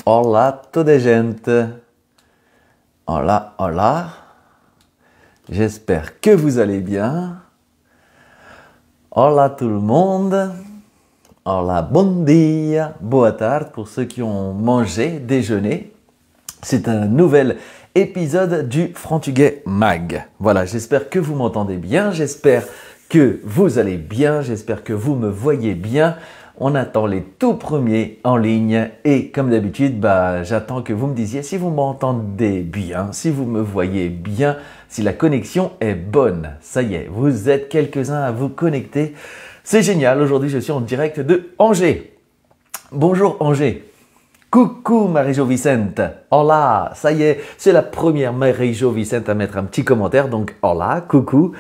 Olá toda gente. Hola, hola. J'espère que vous allez bien. Hola tout le monde. Hola, bon dia. Boa tarde pour ceux qui ont mangé, déjeuné. C'est un nouvel épisode du Frantuguais Mag. Voilà, j'espère que vous m'entendez bien. J'espère que vous allez bien. J'espère que vous me voyez bien. On attend les tout premiers en ligne et comme d'habitude, j'attends que vous me disiez si vous m'entendez bien, si vous me voyez bien, si la connexion est bonne. Ça y est, vous êtes quelques-uns à vous connecter. C'est génial, aujourd'hui je suis en direct de Angers. Bonjour Angers. Coucou Marie-Jo Vicente. Hola, ça y est, c'est la première Marie-Jo Vicente à mettre un petit commentaire. Donc hola, coucou.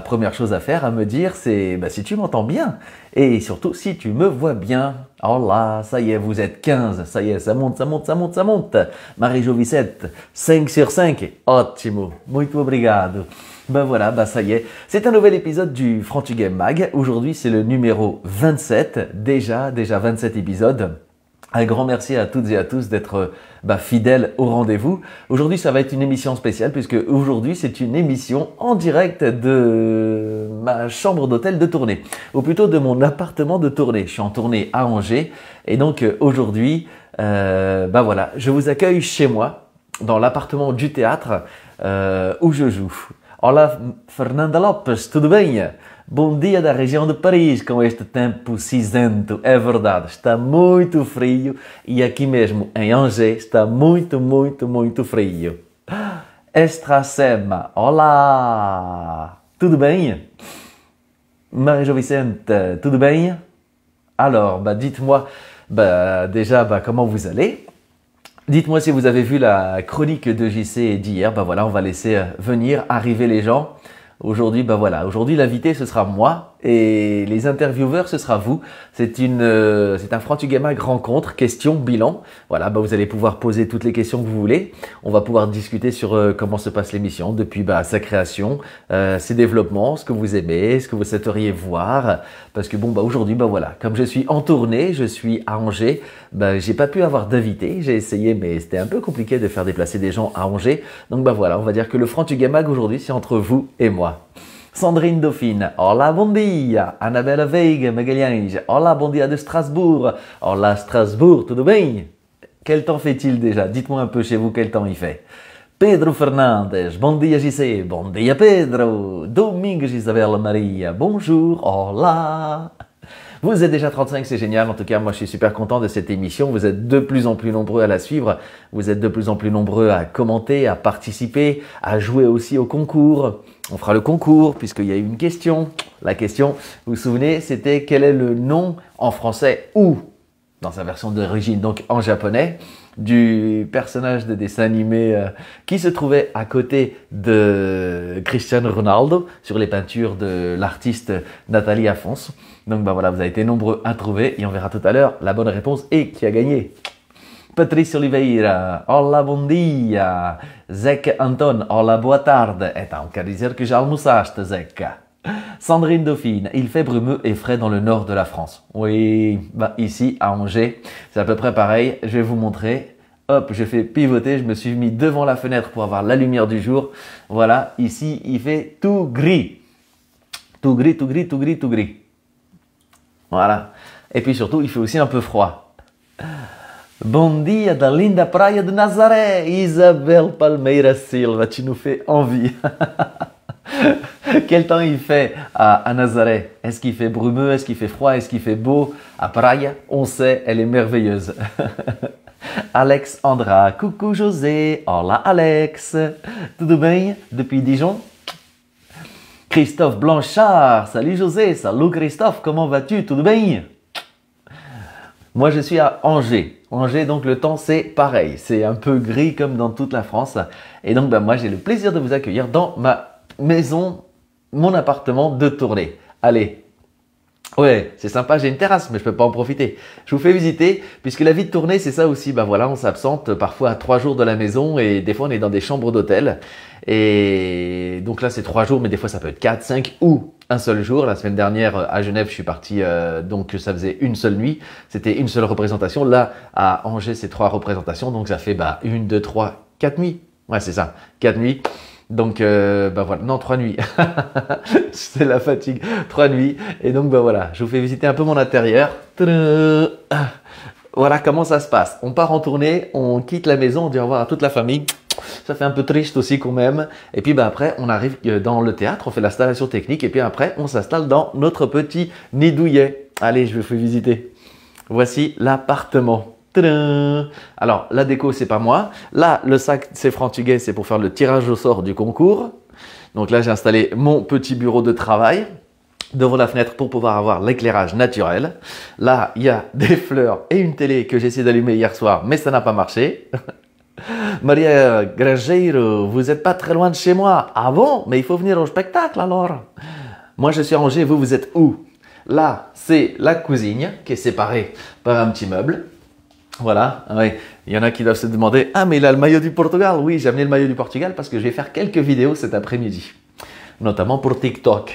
Première chose à faire, à me dire, c'est si tu m'entends bien. Et surtout, si tu me vois bien. Hola, ça y est, vous êtes 15. Ça y est, ça monte, ça monte, ça monte, ça monte. Marie-Jo Vicente, 5 sur 5. Ottimo, muito obrigado. Voilà, ça y est. C'est un nouvel épisode du Frantuguais Mag. Aujourd'hui, c'est le numéro 27. Déjà 27 épisodes. Un grand merci à toutes et à tous d'être fidèles au rendez-vous. Aujourd'hui, ça va être une émission spéciale puisque aujourd'hui, c'est une émission en direct de ma chambre d'hôtel de tournée, ou plutôt de mon appartement de tournée. Je suis en tournée à Angers et donc aujourd'hui, voilà, je vous accueille chez moi, dans l'appartement du théâtre où je joue. Olá, Fernanda Lopes, tudo bem? Bom dia da região de Paris, com este tempo cinzento, é verdade, está muito frio e aqui mesmo em Angers está muito, muito, muito frio. Estracema, olá, tudo bem? Marie-Jo Vicente, tudo bem? Alors, dites-moi déjà comment vous allez. Dites-moi si vous avez vu la chronique de JC d'hier. Voilà, on va laisser arriver les gens. Aujourd'hui, aujourd'hui l'invité ce sera moi et les intervieweurs ce sera vous. C'est un Frantuguais Mag rencontre, question, bilan. Voilà, vous allez pouvoir poser toutes les questions que vous voulez. On va pouvoir discuter sur comment se passe l'émission depuis sa création, ses développements, ce que vous aimez, ce que vous souhaiteriez voir. Parce que aujourd'hui, voilà, comme je suis en tournée, je suis à Angers, j'ai pas pu avoir d'invité. J'ai essayé, mais c'était un peu compliqué de faire déplacer des gens à Angers. Donc voilà, on va dire que le Frantuguais Mag aujourd'hui, c'est entre vous et moi. Sandrine Dauphine, hola bon dia. Annabelle Veiga Magalhães, hola bon dia de Strasbourg. Hola Strasbourg, tudo bem? Quel temps fait-il déjà? Dites-moi un peu chez vous quel temps il fait. Pedro Fernandes, bon dia JC, bon dia Pedro. Domingos Isabelle Maria, bonjour, hola. Vous êtes déjà 35, c'est génial. En tout cas, moi, je suis super content de cette émission. Vous êtes de plus en plus nombreux à la suivre. Vous êtes de plus en plus nombreux à commenter, à participer, à jouer aussi au concours. On fera le concours puisqu'il y a eu une question. La question, vous vous souvenez, c'était quel est le nom en français ou dans sa version d'origine, donc en japonais, du personnage de dessin animé qui se trouvait à côté de Cristiano Ronaldo sur les peintures de l'artiste Nathalie Afonso. Donc voilà, vous avez été nombreux à trouver et on verra tout à l'heure la bonne réponse et qui a gagné. Patrice Oliveira, hola bom dia. Zeca Anton, hola boa tarde. Então, quer dizer que já almoçaste, Zeca. Sandrine Dauphine, il fait brumeux et frais dans le nord de la France. Oui, ici à Angers, c'est à peu près pareil. Je vais vous montrer. Hop, je fais pivoter, je me suis mis devant la fenêtre pour avoir la lumière du jour. Voilà, ici il fait tout gris. Tout gris, tout gris, tout gris, tout gris. Voilà. Et puis surtout, il fait aussi un peu froid. Bon dia da linda praia de Nazaré, Isabelle Palmeira Silva, tu nous fais envie. Quel temps il fait à Nazaré? Est-ce qu'il fait brumeux? Est-ce qu'il fait froid? Est-ce qu'il fait beau? À Praia, on sait, elle est merveilleuse. Alex Andra, coucou José, hola Alex, tudo bem depuis Dijon? Christophe Blanchard, salut José, salut Christophe, comment vas-tu? Tudo bem? Moi je suis à Angers. Angers, donc le temps c'est pareil, c'est un peu gris comme dans toute la France. Et donc moi j'ai le plaisir de vous accueillir dans ma maison, mon appartement de tournée. Allez, Ouais, c'est sympa, j'ai une terrasse, mais je peux pas en profiter. Je vous fais visiter, puisque la vie de tournée, c'est ça aussi. Bah voilà, on s'absente parfois à 3 jours de la maison et des fois on est dans des chambres d'hôtel. Et donc là, c'est 3 jours, mais des fois ça peut être 4, 5 ou un seul jour. La semaine dernière à Genève, je suis parti, donc ça faisait une seule nuit. C'était une seule représentation. Là, à Angers, c'est 3 représentations, donc ça fait 1, 2, 3, 4 nuits. Ouais, c'est ça, 4 nuits. Donc, voilà, non, 3 nuits. C'est la fatigue. 3 nuits. Et donc, voilà, je vous fais visiter un peu mon intérieur. Tadam. Voilà comment ça se passe. On part en tournée, on quitte la maison, on dit au revoir à toute la famille. Ça fait un peu triste aussi quand même. Et puis, après, on arrive dans le théâtre, on fait l'installation technique. Et puis après, on s'installe dans notre petit nid douillet. Allez, je vous fais visiter. Voici l'appartement. Tadam! Alors, la déco, c'est pas moi. Là, le sac, c'est Frantuguet, c'est pour faire le tirage au sort du concours. Donc là, j'ai installé mon petit bureau de travail devant la fenêtre pour pouvoir avoir l'éclairage naturel. Là, il y a des fleurs et une télé que j'ai essayé d'allumer hier soir, mais ça n'a pas marché. Maria Grangeiro, vous n'êtes pas très loin de chez moi. Ah bon? Mais il faut venir au spectacle alors. Moi, je suis à Angers, vous êtes où? Là, c'est la cuisine qui est séparée par un petit meuble. Voilà, oui. Il y en a qui doivent se demander « Ah, mais il a le maillot du Portugal !» Oui, j'ai amené le maillot du Portugal parce que je vais faire quelques vidéos cet après-midi, notamment pour TikTok.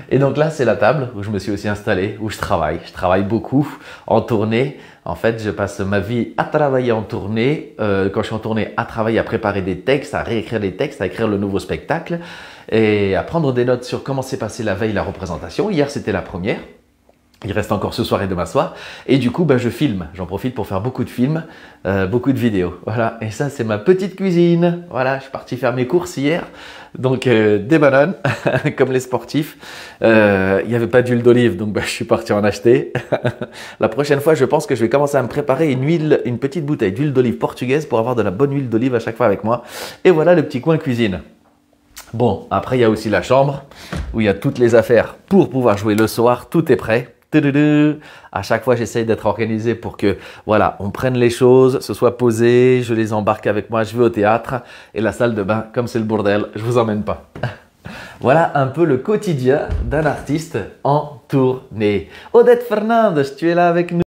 Et donc là, c'est la table où je me suis aussi installé, où je travaille. Je travaille beaucoup en tournée. En fait, je passe ma vie à travailler en tournée. Quand je suis en tournée, à travailler, à préparer des textes, à réécrire les textes, à écrire le nouveau spectacle et à prendre des notes sur comment s'est passée la veille la représentation. Hier, c'était la première. Il reste encore ce soir et demain soir. Et du coup, je filme. J'en profite pour faire beaucoup de films, beaucoup de vidéos. Voilà. Et ça, c'est ma petite cuisine. Voilà. Je suis parti faire mes courses hier. Donc, des bananes, comme les sportifs. Il n'y avait pas d'huile d'olive, donc je suis parti en acheter. La prochaine fois, je pense que je vais commencer à me préparer une petite bouteille d'huile d'olive portugaise pour avoir de la bonne huile d'olive à chaque fois avec moi. Et voilà le petit coin cuisine. Bon, après, il y a aussi la chambre où il y a toutes les affaires pour pouvoir jouer le soir. Tout est prêt. À chaque fois, j'essaye d'être organisé pour que, voilà, on prenne les choses, ce soit posé, je les embarque avec moi, je vais au théâtre. Et la salle de bain, comme c'est le bordel, je vous emmène pas. Voilà un peu le quotidien d'un artiste en tournée. Odette Fernandes, tu es là avec nous.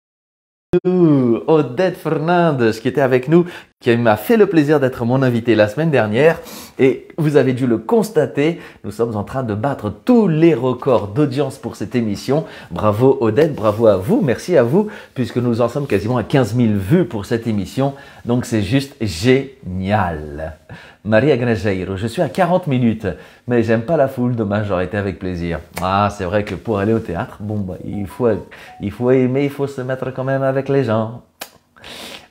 Odette Fernandes qui était avec nous, qui m'a fait le plaisir d'être mon invité la semaine dernière. Et vous avez dû le constater, nous sommes en train de battre tous les records d'audience pour cette émission. Bravo Odette, bravo à vous, merci à vous, puisque nous en sommes quasiment à 15 000 vues pour cette émission. Donc c'est juste génial. Maria Grangeiro, je suis à 40 minutes, mais j'aime pas la foule, dommage, j'aurais été avec plaisir. Ah, c'est vrai que pour aller au théâtre, il faut aimer, il faut se mettre quand même avec les gens.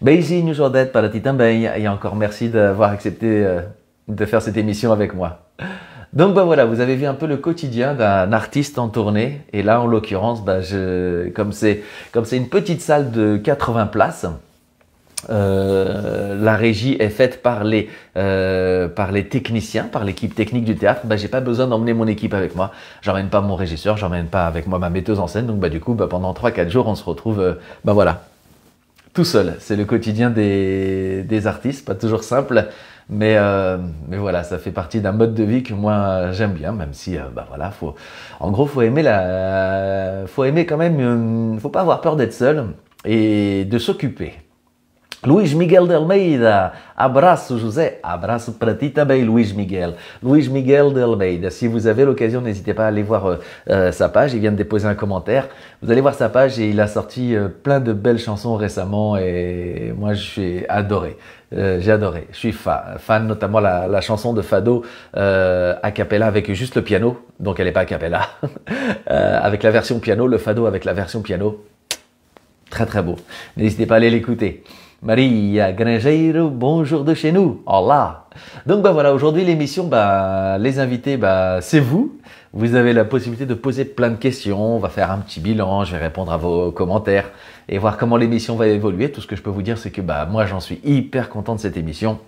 Beijinhos, Odette, para ti também. Et encore merci d'avoir accepté de faire cette émission avec moi. Donc voilà, vous avez vu un peu le quotidien d'un artiste en tournée. Et là, en l'occurrence, comme c'est une petite salle de 80 places, la régie est faite par les techniciens, par l'équipe technique du théâtre. J'ai pas besoin d'emmener mon équipe avec moi. J'emmène pas mon régisseur, j'emmène pas avec moi ma metteuse en scène. Donc du coup, pendant 3-4 jours, on se retrouve, voilà, tout seul. C'est le quotidien des artistes, pas toujours simple, mais voilà, ça fait partie d'un mode de vie que moi j'aime bien, même si voilà, faut aimer quand même, faut pas avoir peur d'être seul et de s'occuper. Luís Miguel de Almeida, abraço José, abraço para ti também Luís Miguel. Luís Miguel de Almeida, si vous avez l'occasion, n'hésitez pas à aller voir sa page, il vient de déposer un commentaire. Vous allez voir sa page et il a sorti plein de belles chansons récemment et moi j'ai adoré. J'ai adoré, je suis fan notamment la chanson de Fado a cappella avec juste le piano, donc elle n'est pas a cappella, avec la version piano, le Fado avec la version piano, très très beau, n'hésitez pas à aller l'écouter. Maria Grangeiro, bonjour de chez nous. Hola. Donc voilà, aujourd'hui l'émission, les invités, c'est vous. Vous avez la possibilité de poser plein de questions. On va faire un petit bilan, je vais répondre à vos commentaires et voir comment l'émission va évoluer. Tout ce que je peux vous dire, c'est que moi j'en suis hyper content de cette émission.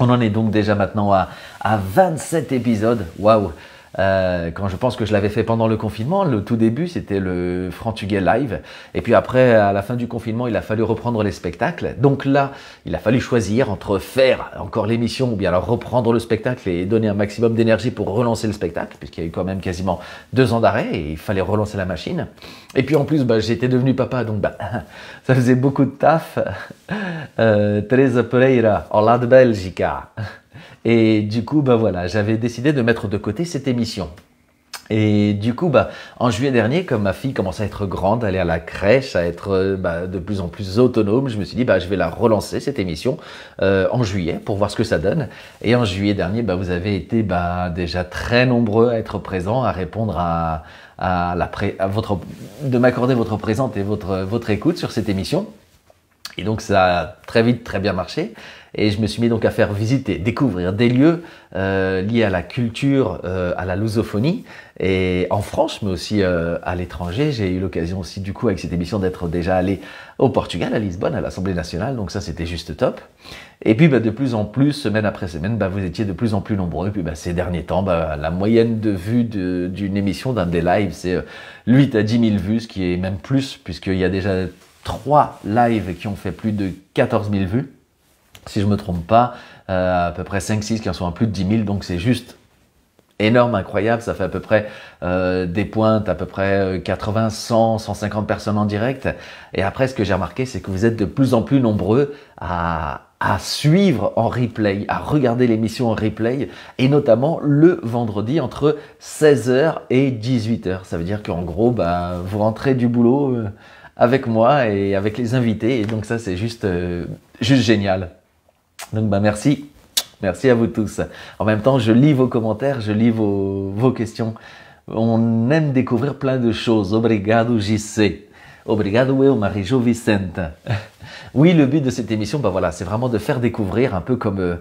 On en est donc déjà maintenant à 27 épisodes. Waouh! quand je pense que je l'avais fait pendant le confinement. Le tout début, c'était le Frantuguais Live. Et puis après, à la fin du confinement, il a fallu reprendre les spectacles. Donc là, il a fallu choisir entre faire encore l'émission ou bien alors reprendre le spectacle et donner un maximum d'énergie pour relancer le spectacle, puisqu'il y a eu quand même quasiment 2 ans d'arrêt et il fallait relancer la machine. Et puis en plus, j'étais devenu papa, donc ça faisait beaucoup de taf. Teresa Pereira, Olá de Bélgica. Et du coup, voilà, j'avais décidé de mettre de côté cette émission. Et du coup, en juillet dernier, comme ma fille commençait à être grande, aller à la crèche, à être de plus en plus autonome, je me suis dit, je vais la relancer, cette émission, en juillet, pour voir ce que ça donne. Et en juillet dernier, vous avez été déjà très nombreux à être présents, à répondre de m'accorder votre présence et votre écoute sur cette émission. Et donc ça a très vite très bien marché et je me suis mis donc à faire visiter, découvrir des lieux liés à la culture, à la lusophonie et en France mais aussi à l'étranger. J'ai eu l'occasion aussi du coup avec cette émission d'être déjà allé au Portugal, à Lisbonne, à l'Assemblée nationale, donc ça c'était juste top. Et puis de plus en plus, semaine après semaine, vous étiez de plus en plus nombreux. Et puis ces derniers temps, la moyenne de vues d'une émission, d'un des lives, c'est 8 à 10 000 vues, ce qui est même plus puisqu'il y a déjà 3 lives qui ont fait plus de 14 000 vues, si je ne me trompe pas, à peu près 5-6 qui en sont à plus de 10 000, donc c'est juste énorme, incroyable, ça fait à peu près des pointes, à peu près 80, 100, 150 personnes en direct, et après ce que j'ai remarqué, c'est que vous êtes de plus en plus nombreux à suivre en replay, à regarder l'émission en replay, et notamment le vendredi entre 16h et 18h, ça veut dire qu'en gros, vous rentrez du boulot avec moi et avec les invités. Et donc ça, c'est juste génial. Donc merci. Merci à vous tous. En même temps, je lis vos commentaires, je lis vos questions. On aime découvrir plein de choses. Obrigado, JC. Obrigado, eu, Marijo Vicente. Oui, le but de cette émission, c'est vraiment de faire découvrir un peu comme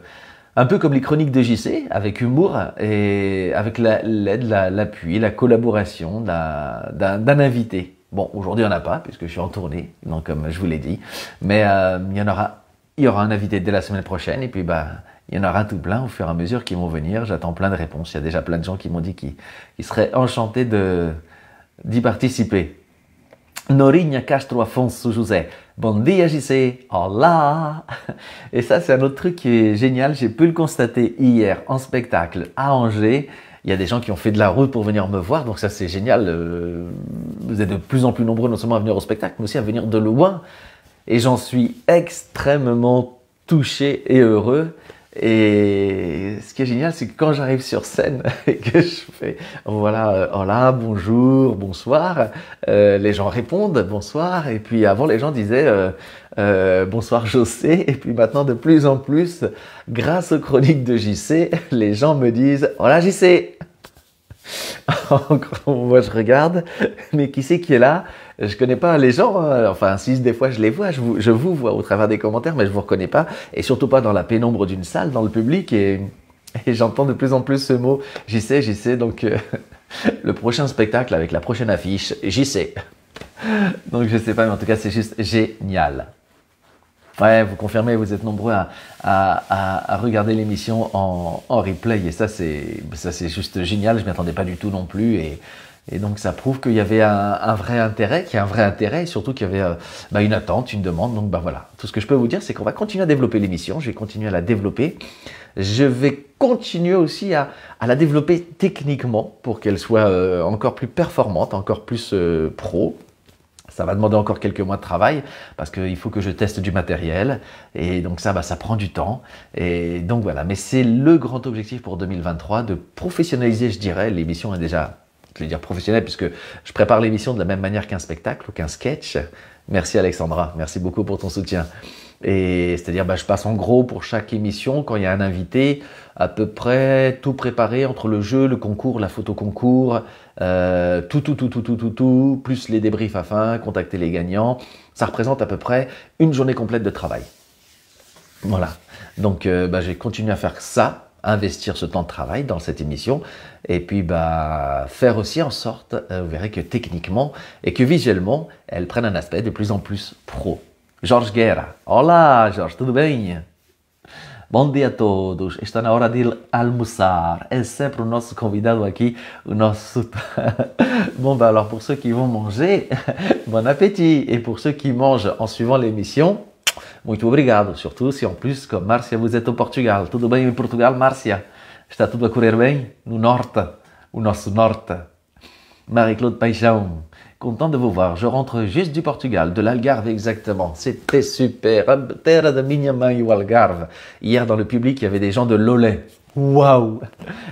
les chroniques de JC, avec humour et avec l'aide, l'appui, la collaboration d'un invité. Bon, aujourd'hui, il n'y en a pas, puisque je suis en tournée, donc comme je vous l'ai dit. Mais il y aura un invité dès la semaine prochaine, et puis il y en aura tout plein au fur et à mesure qui vont venir. J'attends plein de réponses. Il y a déjà plein de gens qui m'ont dit qu'ils seraient enchantés d'y participer. Norinha Castro Afonso José. Bon dia JC. Hola. Et ça, c'est un autre truc qui est génial. J'ai pu le constater hier en spectacle à Angers. Il y a des gens qui ont fait de la route pour venir me voir, donc ça c'est génial. Vous êtes de plus en plus nombreux non seulement à venir au spectacle, mais aussi à venir de loin. Et j'en suis extrêmement touché et heureux. Et ce qui est génial, c'est que quand j'arrive sur scène et que je fais hola, bonjour, bonsoir, les gens répondent bonsoir. Et puis avant, les gens disaient bonsoir José. Et puis maintenant, de plus en plus, grâce aux chroniques de JC, les gens me disent hola JC. Moi je regarde, mais qui c'est qui est là? Je connais pas les gens, hein. Enfin si des fois je les vois, je vous vois au travers des commentaires, mais je vous reconnais pas, et surtout pas dans la pénombre d'une salle, dans le public, et j'entends de plus en plus ce mot, j'y sais, donc le prochain spectacle avec la prochaine affiche, j'y sais. Donc je sais pas, mais en tout cas c'est juste génial. Ouais, vous confirmez, vous êtes nombreux à regarder l'émission en replay, et ça c'est juste génial, je m'y attendais pas du tout non plus, et donc ça prouve qu'il y avait un vrai intérêt, et surtout qu'il y avait une attente, une demande. Donc voilà, tout ce que je peux vous dire, c'est qu'on va continuer à développer l'émission, je vais continuer à la développer, je vais continuer aussi à la développer techniquement pour qu'elle soit encore plus performante, encore plus pro. Ça va demander encore quelques mois de travail parce qu'il faut que je teste du matériel, et donc ça prend du temps, et donc voilà. Mais c'est le grand objectif pour 2023, de professionnaliser, je dirais. L'émission est déjà, je vais dire professionnelle, puisque je prépare l'émission de la même manière qu'un spectacle ou qu'un sketch. Merci Alexandra, merci beaucoup pour ton soutien. Et c'est-à-dire, je passe en gros pour chaque émission, quand il y a un invité, à peu près tout préparé entre le jeu, le concours, la photo concours, tout, plus les débriefs à fin, contacter les gagnants. Ça représente à peu près une journée complète de travail. Voilà. Donc, je vais continuer à faire ça, investir ce temps de travail dans cette émission, et puis faire aussi en sorte, vous verrez que techniquement et que visuellement, elle prenne un aspect de plus en plus pro. Jorge Guerra. Olá, Jorge, tudo bem? Bom dia a todos. Está na hora de almoçar. É sempre o nosso convidado aqui, o nosso... Bon, bah alors pour ceux qui vont manger, bon appétit. Et pour ceux qui mangent en suivant l'émission, muito obrigado. Surtout si en plus, comme Márcia, vous êtes au Portugal. Tudo bem em Portugal, Márcia? Está tudo a correr bem? No norte, o nosso norte. Marie-Claude Paixão. Content de vous voir. Je rentre juste du Portugal, de l'Algarve exactement. C'était super. Terra da minha mãe, o Algarve. Hier, dans le public, il y avait des gens de Lollet. Waouh!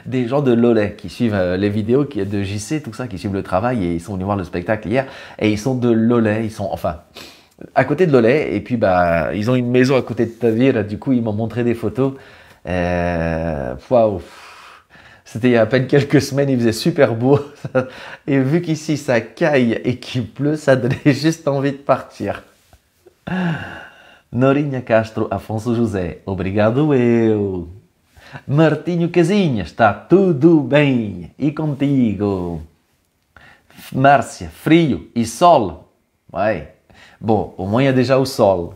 Des gens de Lollet qui suivent les vidéos de JC, tout ça, qui suivent le travail et ils sont venus voir le spectacle hier. Et ils sont de Lollet. Ils sont, enfin, à côté de Lollet. Et puis, bah, ils ont une maison à côté de Tavira. Du coup, ils m'ont montré des photos. Waouh! C'était il y a à peine quelques semaines, il faisait super beau. Et vu qu'ici ça caille et qu'il pleut, ça donnait juste envie de partir. Norinha Castro, Afonso José, obrigado eu. Martinho Casinha, está tudo bem. E contigo? Márcia, frio e sol. Ouais. Bon, au moins il y a déjà o sol.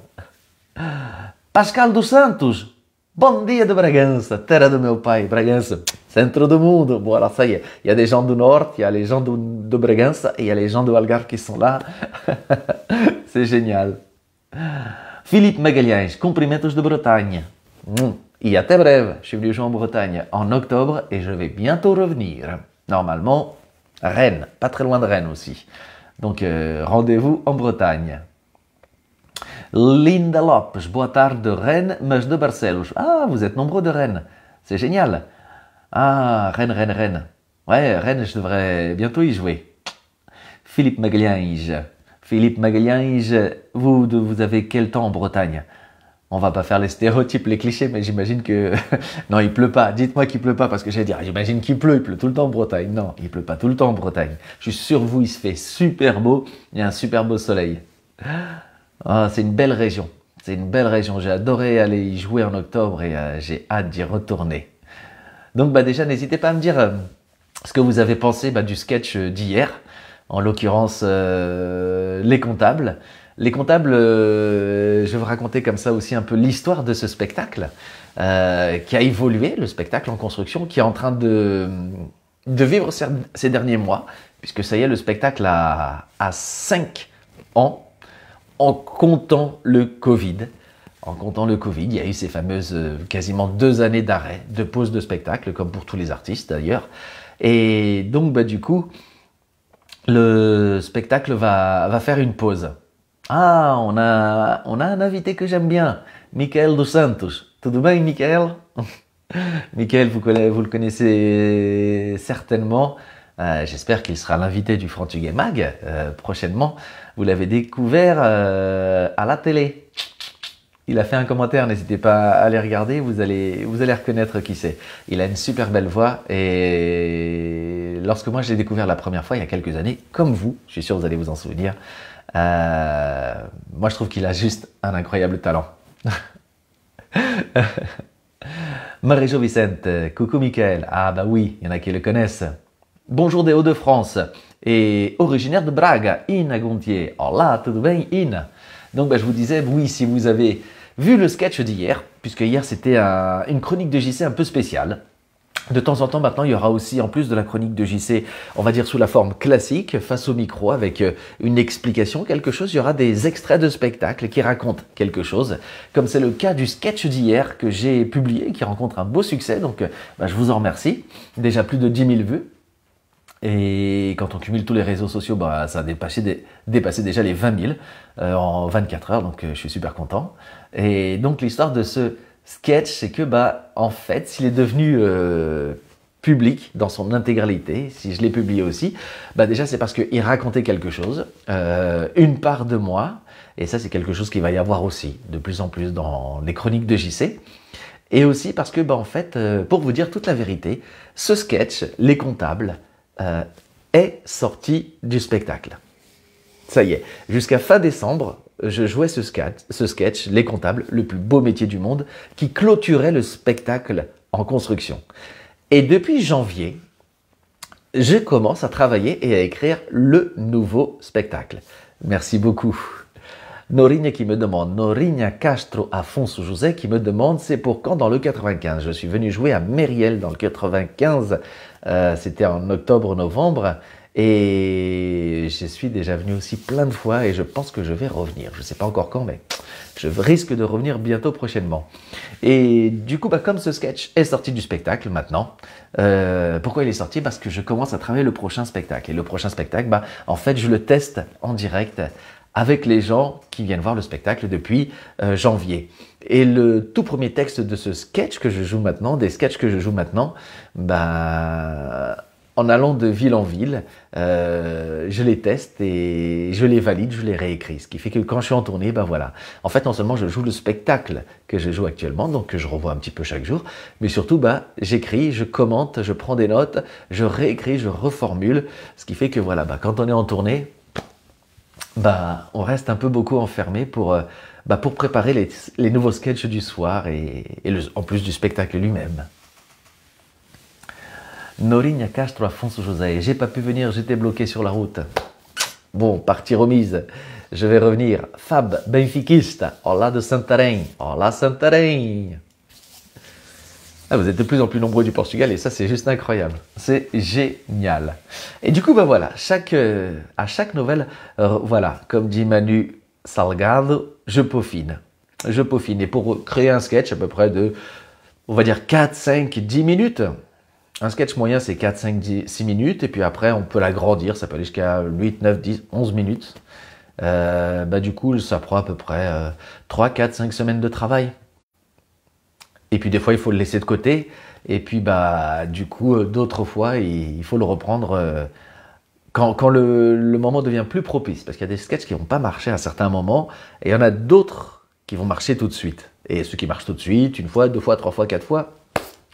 Pascal dos Santos, bom dia de Bragança, terra do meu pai, Bragança. Centre du monde. Bon, alors ça y est, il y a des gens du Nord, il y a les gens de Bragança et il y a les gens de Algarve qui sont là. C'est génial. Philippe Magalhães, cumprimentos de Bretagne. Et até breve, je suis venu jouer en Bretagne en octobre et je vais bientôt revenir. Normalement, Rennes, pas très loin de Rennes aussi. Donc, rendez-vous en Bretagne. Linda Lopes, boa tarde de Rennes, mas de Barcelos. Ah, vous êtes nombreux de Rennes. C'est génial. Ah, Rennes. Ouais, Rennes, je devrais bientôt y jouer. Philippe Magalhães, vous avez quel temps en Bretagne? On va pas faire les stéréotypes, les clichés, mais j'imagine que... Non, il pleut pas. Dites-moi qu'il pleut pas, parce que j'allais dire, j'imagine qu'il pleut, il pleut tout le temps en Bretagne. Non, il pleut pas tout le temps en Bretagne. Je suis sûr, vous, il se fait super beau. Il y a un super beau soleil. Ah, c'est une belle région. C'est une belle région. J'ai adoré aller y jouer en octobre et j'ai hâte d'y retourner. Donc bah déjà, n'hésitez pas à me dire ce que vous avez pensé du sketch d'hier, en l'occurrence les comptables. Les comptables, je vais vous raconter comme ça aussi un peu l'histoire de ce spectacle qui a évolué, le spectacle en construction, qui est en train de vivre ces derniers mois, puisque ça y est, le spectacle a 5 ans en comptant le Covid. En comptant le Covid, il y a eu ces fameuses quasiment 2 années d'arrêt, de pause de spectacle, comme pour tous les artistes d'ailleurs. Et donc, du coup, le spectacle va faire une pause. Ah, on a un invité que j'aime bien, Michael dos Santos. Tudo bem, Michael? Michael, vous le connaissez certainement. J'espère qu'il sera l'invité du Frantuguais Mag prochainement. Vous l'avez découvert à la télé. Il a fait un commentaire, n'hésitez pas à aller regarder, vous allez reconnaître qui c'est. Il a une super belle voix et lorsque moi je l'ai découvert la première fois il y a quelques années, comme vous, je suis sûr que vous allez vous en souvenir, moi je trouve qu'il a juste un incroyable talent. Marie-Jo Vicente, coucou Michael, ah bah oui, il y en a qui le connaissent. Bonjour des Hauts-de-France et originaire de Braga, Ina Gontier. Olá, tudo bem, Ina? Donc je vous disais, oui, si vous avez vu le sketch d'hier, puisque hier c'était une chronique de JC un peu spéciale. De temps en temps maintenant, il y aura aussi, en plus de la chronique de JC, on va dire sous la forme classique, face au micro, avec une explication, quelque chose. Il y aura des extraits de spectacle qui racontent quelque chose, comme c'est le cas du sketch d'hier que j'ai publié, qui rencontre un beau succès. Donc je vous en remercie. Déjà plus de 10 000 vues. Et quand on cumule tous les réseaux sociaux, ça a dépassé déjà les 20 000 en 24 heures, donc je suis super content. Et donc l'histoire de ce sketch, c'est que en fait, s'il est devenu public dans son intégralité, si je l'ai publié aussi, déjà c'est parce qu'il racontait quelque chose, une part de moi, et ça c'est quelque chose qu'il va y avoir aussi de plus en plus dans les chroniques de JC. Et aussi parce que, en fait, pour vous dire toute la vérité, ce sketch, Les Comptables, est sorti du spectacle. Ça y est, jusqu'à fin décembre, je jouais ce sketch, Les Comptables, le plus beau métier du monde, qui clôturait le spectacle en construction. Et depuis janvier, je commence à travailler et à écrire le nouveau spectacle. Merci beaucoup. Norinia qui me demande, Norinia Castro Afonso José qui me demande, c'est pour quand dans le 95? Je suis venu jouer à Mériel dans le 95, c'était en octobre-novembre, et je suis déjà venu aussi plein de fois et je pense que je vais revenir. Je ne sais pas encore quand, mais je risque de revenir bientôt prochainement. Et du coup, comme ce sketch est sorti du spectacle maintenant, pourquoi il est sorti? Parce que je commence à travailler le prochain spectacle. Et le prochain spectacle, en fait, je le teste en direct avec les gens qui viennent voir le spectacle depuis janvier. Et le tout premier texte de ce sketch que je joue maintenant, des sketchs que je joue maintenant, en allant de ville en ville, je les teste et je les valide, je les réécris. Ce qui fait que quand je suis en tournée, voilà. En fait, non seulement je joue le spectacle que je joue actuellement, donc que je revois un petit peu chaque jour, mais surtout, j'écris, je commente, je prends des notes, je réécris, je reformule. Ce qui fait que voilà, quand on est en tournée, on reste un peu beaucoup enfermé pour préparer les nouveaux sketchs du soir et en plus du spectacle lui-même. Norinia Castro Afonso José, j'ai pas pu venir, j'étais bloqué sur la route. Bon, partie remise, je vais revenir. Fab, benfiquista, olá de Santarém, olá Santarém. Vous êtes de plus en plus nombreux du Portugal et ça c'est juste incroyable, c'est génial. Et du coup voilà, à chaque nouvelle, voilà, comme dit Manu Salgado, je peaufine. Et pour créer un sketch à peu près de, on va dire 4, 5, 10 minutes. Un sketch moyen, c'est 4, 5, 10, 6 minutes. Et puis après, on peut l'agrandir. Ça peut aller jusqu'à 8, 9, 10, 11 minutes. Du coup, ça prend à peu près 3, 4, 5 semaines de travail. Et puis des fois, il faut le laisser de côté. Et puis, du coup, d'autres fois, il faut le reprendre quand le moment devient plus propice. Parce qu'il y a des sketchs qui vont pas marcher à certains moments. Et il y en a d'autres qui vont marcher tout de suite. Et ceux qui marchent tout de suite, une fois, 2 fois, 3 fois, 4 fois,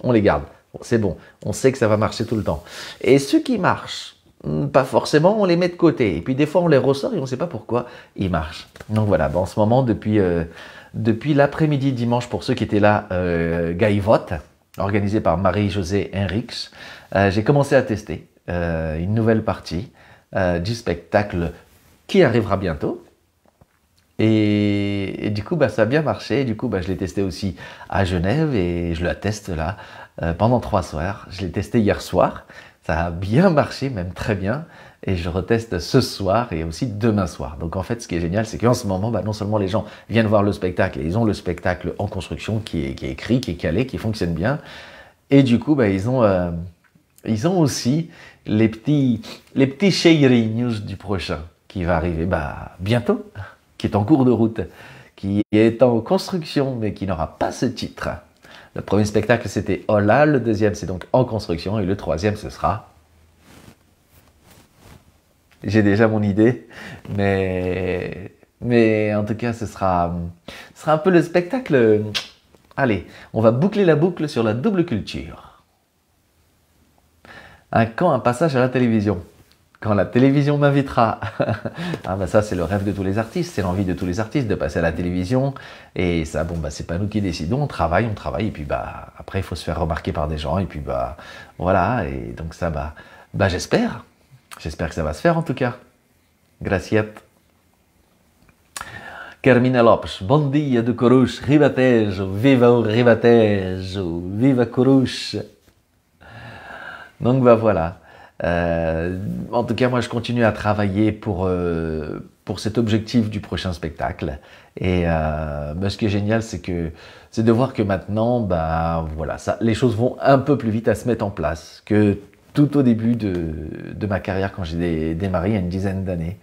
on les garde. C'est bon, on sait que ça va marcher tout le temps. Et ceux qui marchent, pas forcément, on les met de côté. Et puis des fois, on les ressort et on ne sait pas pourquoi ils marchent. Donc voilà, en ce moment, depuis l'après-midi dimanche, pour ceux qui étaient là, Gaïvote, organisé par Marie-Josée Henriques, j'ai commencé à tester une nouvelle partie du spectacle qui arrivera bientôt. Et du coup, ça a bien marché. Et du coup, je l'ai testé aussi à Genève et je la teste là pendant 3 soirs. Je l'ai testé hier soir. Ça a bien marché, même très bien. Et je reteste ce soir et aussi demain soir. Donc en fait, ce qui est génial, c'est qu'en ce moment, non seulement les gens viennent voir le spectacle et ils ont le spectacle en construction qui est écrit, qui est calé, qui fonctionne bien. Et du coup, ils ont aussi les petits cheirinhos du prochain qui va arriver bientôt, qui est en cours de route, qui est en construction, mais qui n'aura pas ce titre. Le premier spectacle, c'était Hola, le deuxième, c'est donc en construction, et le troisième, ce sera... J'ai déjà mon idée, mais en tout cas, ce sera un peu le spectacle... Allez, on va boucler la boucle sur la double culture. Un passage à la télévision. Quand la télévision m'invitera. Ça c'est le rêve de tous les artistes, c'est l'envie de tous les artistes de passer à la télévision. Et ça, c'est pas nous qui décidons, on travaille, et puis après il faut se faire remarquer par des gens, et puis voilà, et donc ça, j'espère que ça va se faire en tout cas. Gracias. Carmina Lopes, bom dia de Coruche, Ribatejo, viva o Ribatejo, viva Coruche. Donc voilà. En tout cas, moi, je continue à travailler pour cet objectif du prochain spectacle. Et ce qui est génial, c'est de voir que maintenant, les choses vont un peu plus vite à se mettre en place que tout au début de ma carrière quand j'ai démarré il y a une dizaine d'années.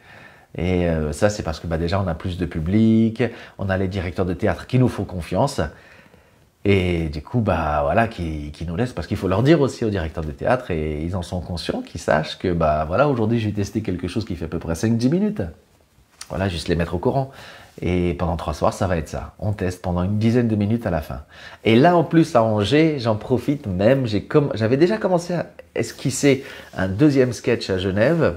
Et ça, c'est parce que déjà, on a plus de public, on a les directeurs de théâtre qui nous font confiance. Et du coup, qui nous laissent, parce qu'il faut leur dire aussi aux directeurs de théâtre, et ils en sont conscients, qu'ils sachent que, aujourd'hui, je vais tester quelque chose qui fait à peu près 5-10 minutes. Voilà, juste les mettre au courant. Et pendant 3 soirs, ça va être ça. On teste pendant une dizaine de minutes à la fin. Et là, en plus, à Angers, j'en profite même, j'avais déjà commencé à esquisser un deuxième sketch à Genève.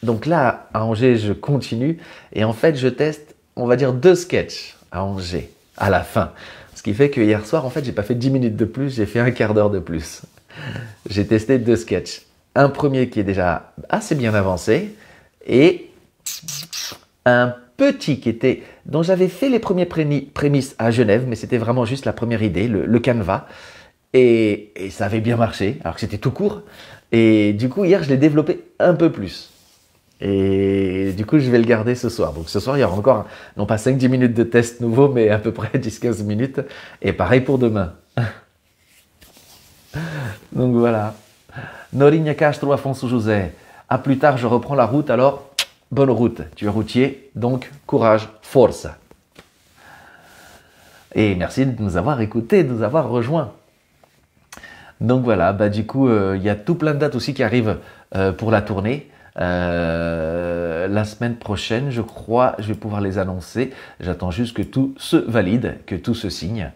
Donc là, à Angers, je continue. Et en fait, je teste, on va dire, 2 sketchs à Angers, à la fin. Ce qui fait que hier soir, en fait, j'ai pas fait 10 minutes de plus, j'ai fait un quart d'heure de plus. J'ai testé 2 sketchs. Un premier qui est déjà assez bien avancé et un petit dont j'avais fait les premiers prémices à Genève, mais c'était vraiment juste la première idée, le canevas. Et ça avait bien marché, alors que c'était tout court. Et du coup, hier, je l'ai développé un peu plus. Et du coup, je vais le garder ce soir. Donc ce soir, il y aura encore, non pas 5-10 minutes de test nouveau, mais à peu près 10-15 minutes. Et pareil pour demain. Donc voilà. Norinha Castro, Afonso José. À plus tard, je reprends la route, alors bonne route. Tu es routier, donc courage, force. Et merci de nous avoir écoutés, de nous avoir rejoints. Donc voilà, bah du coup, il y a tout plein de dates aussi qui arrivent pour la tournée. La semaine prochaine, je crois, je vais pouvoir les annoncer. J'attends juste que tout se valide, que tout se signe.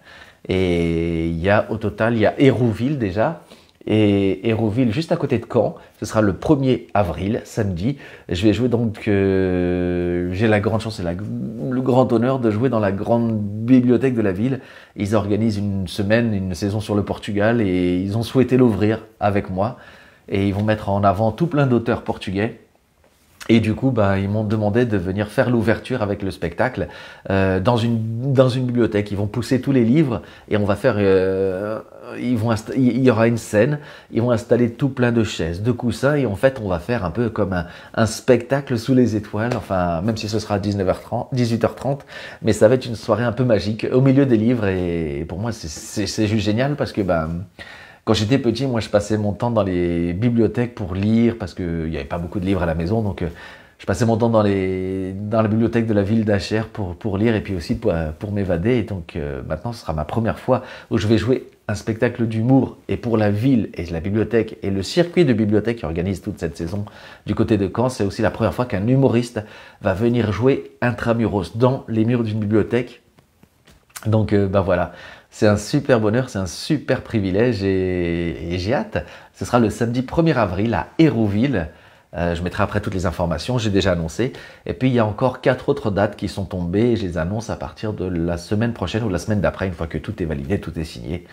Et il y a au total, il y a Hérouville déjà. Et Hérouville, juste à côté de Caen, ce sera le 1er avril, samedi. Je vais jouer donc, j'ai la grande chance et le grand honneur de jouer dans la grande bibliothèque de la ville. Ils organisent une semaine, une saison sur le Portugal et ils ont souhaité l'ouvrir avec moi. Et ils vont mettre en avant tout plein d'auteurs portugais. Et du coup, bah, ils m'ont demandé de venir faire l'ouverture avec le spectacle dans une bibliothèque. Ils vont pousser tous les livres et on va faire. Il y aura une scène. Ils vont installer tout plein de chaises, de coussins et en fait, on va faire un peu comme un spectacle sous les étoiles. Enfin, même si ce sera à 19h30, 18h30, mais ça va être une soirée un peu magique au milieu des livres. Et pour moi, c'est juste génial parce que bah, quand j'étais petit, moi, je passais mon temps dans les bibliothèques pour lire parce qu'il n'y avait pas beaucoup de livres à la maison. Donc, je passais mon temps dans la bibliothèque de la ville d'Acher pour lire et puis aussi pour m'évader. Et donc, maintenant, ce sera ma première fois où je vais jouer un spectacle d'humour. Et pour la ville et la bibliothèque et le circuit de bibliothèque qui organise toute cette saison du côté de Caen, c'est aussi la première fois qu'un humoriste va venir jouer intramuros dans les murs d'une bibliothèque. Donc, bah voilà. C'est un super bonheur, c'est un super privilège et j'ai hâte. Ce sera le samedi 1er avril à Hérouville. Je mettrai après toutes les informations, j'ai déjà annoncé. Et puis il y a encore 4 autres dates qui sont tombées et je les annonce à partir de la semaine prochaine ou la semaine d'après, une fois que tout est validé, tout est signé.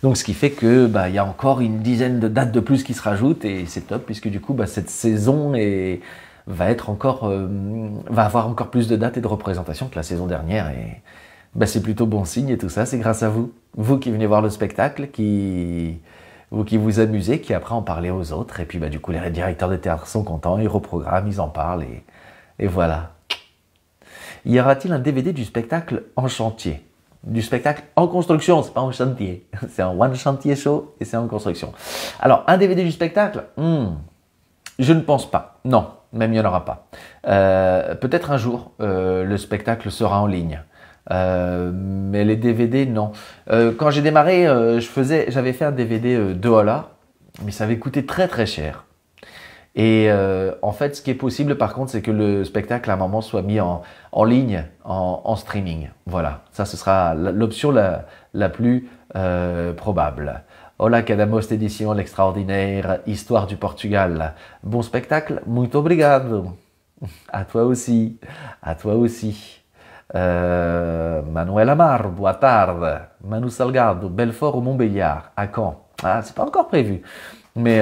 Donc ce qui fait que bah, il y a encore une dizaine de dates de plus qui se rajoutent et c'est top puisque du coup bah, cette saison va avoir encore plus de dates et de représentations que la saison dernière et ben, c'est plutôt bon signe et tout ça, c'est grâce à vous. Vous qui venez voir le spectacle, vous qui vous amusez, qui après en parlez aux autres. Et puis ben, du coup, les directeurs de théâtre sont contents, ils reprogramment, ils en parlent et voilà. Y aura-t-il un DVD du spectacle en chantier? Du spectacle en construction, c'est pas en chantier. C'est un one chantier show et c'est en construction. Alors, un DVD du spectacle je ne pense pas. Non, même il n'y en aura pas. Peut-être un jour, le spectacle sera en ligne. Mais les DVD, non. Quand j'ai démarré, j'avais fait un DVD de $, mais ça avait coûté très très cher. Et en fait, ce qui est possible par contre, c'est que le spectacle à un moment soit mis en ligne, en streaming. Voilà, ça ce sera l'option la plus probable. Hola, Cadamos édition l'extraordinaire Histoire du Portugal. Bon spectacle, muito obrigado. À toi aussi, à toi aussi. Manuel Amar, boa tarde. Manu Salgado, Belfort ou Montbéliard, à Caen. Ah, c'est pas encore prévu. Mais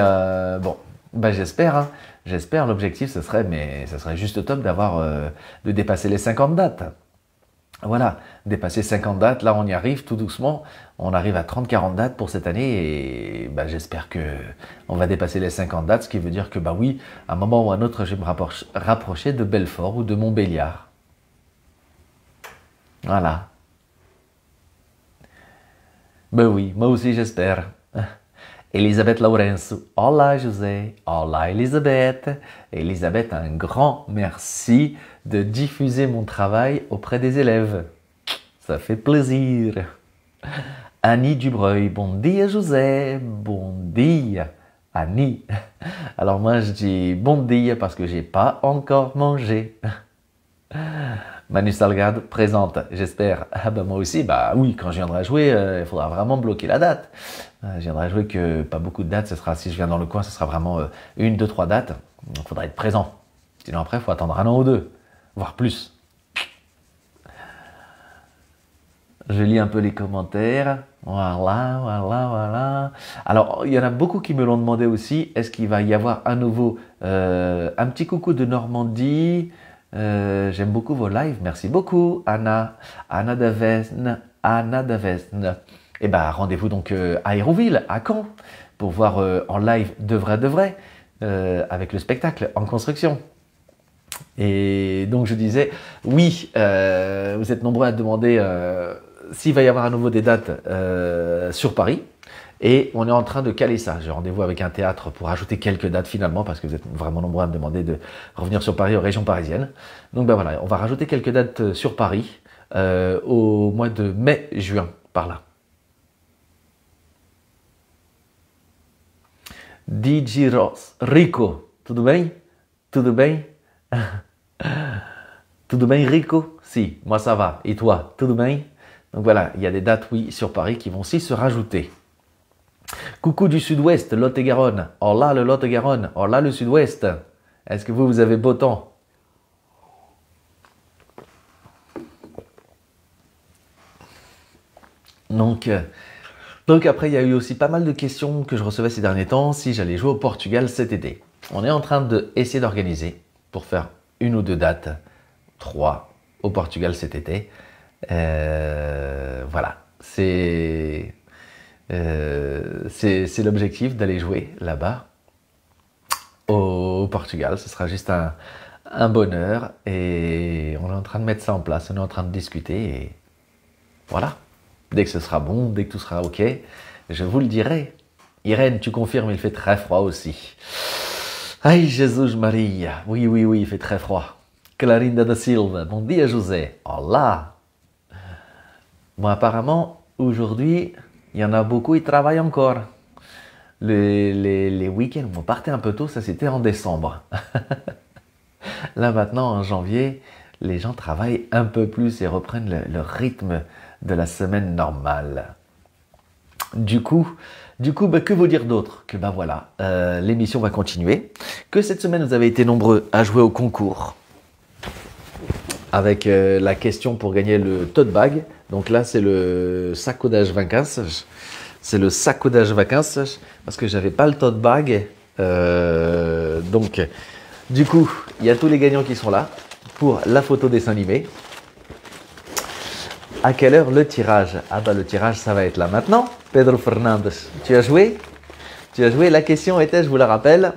bon, bah j'espère. Hein. J'espère. L'objectif, ce serait juste top de dépasser les 50 dates. Voilà, dépasser 50 dates. Là, on y arrive tout doucement. On arrive à 30-40 dates pour cette année et bah, j'espère que on va dépasser les 50 dates, ce qui veut dire que bah oui, à un moment ou à un autre, je vais me rapprocher de Belfort ou de Montbéliard. Voilà. Ben oui, moi aussi j'espère. Elisabeth Lourenço. Hola José. Hola Elisabeth. Elisabeth, un grand merci de diffuser mon travail auprès des élèves. Ça fait plaisir. Annie Dubreuil. Bon dia José. Bon dia. Annie. Alors moi je dis bon dia parce que j'ai pas encore mangé. Manu Salgado présente, j'espère. Ah bah moi aussi, bah oui, quand je viendrai jouer, il faudra vraiment bloquer la date. Je viendrai jouer que pas beaucoup de dates, si je viens dans le coin, ce sera vraiment 1, 2, 3 dates. Donc il faudra être présent. Sinon après, il faut attendre 1 an ou 2, voire plus. Je lis un peu les commentaires. Voilà. Alors, il y en a beaucoup qui me l'ont demandé aussi. Est-ce qu'il va y avoir à nouveau un petit coucou de Normandie? J'aime beaucoup vos lives. Merci beaucoup, Anna. Anna Davesne. Anna Davesne. Et ben, rendez-vous donc à Hérouville, à Caen, pour voir en live de vrai, avec le spectacle en construction. Et donc je disais, oui, vous êtes nombreux à demander s'il va y avoir à nouveau des dates sur Paris. Et on est en train de caler ça. J'ai rendez-vous avec un théâtre pour ajouter quelques dates finalement, parce que vous êtes vraiment nombreux à me demander de revenir sur Paris, aux régions parisiennes. Donc ben voilà, on va rajouter quelques dates sur Paris au mois de mai-juin, par là. DJ Ross, Rico, tudo bem? Tudo bem? Tudo bem, Rico? Si, moi ça va. Et toi, tudo bem? Donc voilà, il y a des dates, oui, sur Paris qui vont aussi se rajouter. Coucou du sud-ouest, Lot-et-Garonne. Oh là, le Lot-et-Garonne. Oh là, le sud-ouest. Est-ce que vous avez beau temps? Donc après, il y a eu aussi pas mal de questions que je recevais ces derniers temps si j'allais jouer au Portugal cet été. On est en train d'essayer d'organiser pour faire une ou deux dates, 3 au Portugal cet été. Voilà, c'est l'objectif d'aller jouer là-bas au Portugal. Ce sera juste un bonheur et on est en train de mettre ça en place, on est en train de discuter et voilà. Dès que ce sera bon, dès que tout sera ok, je vous le dirai. Irène, tu confirmes, il fait très froid aussi. Aïe, Jésus Maria. Oui, il fait très froid. Clarinda da Silva, bon dia, José. Oh là. Bon, apparemment, aujourd'hui, il y en a beaucoup, ils travaillent encore. Les week-ends, on partait un peu tôt, ça c'était en décembre. Là maintenant, en janvier, les gens travaillent un peu plus et reprennent le rythme de la semaine normale. Du coup, bah, que vous dire d'autre? Que bah voilà, l'émission va continuer. Que cette semaine, vous avez été nombreux à jouer au concours avec la question pour gagner le tote bag. Donc là, c'est le sacoudage vacances. C'est le sacoudage vacances parce que j'avais pas le tote bag. Donc, du coup, il y a tous les gagnants qui sont là pour la photo dessin animé. À quelle heure le tirage? Ah bah le tirage, ça va être là maintenant. Pedro Fernandes, tu as joué? Tu as joué. La question était, je vous la rappelle,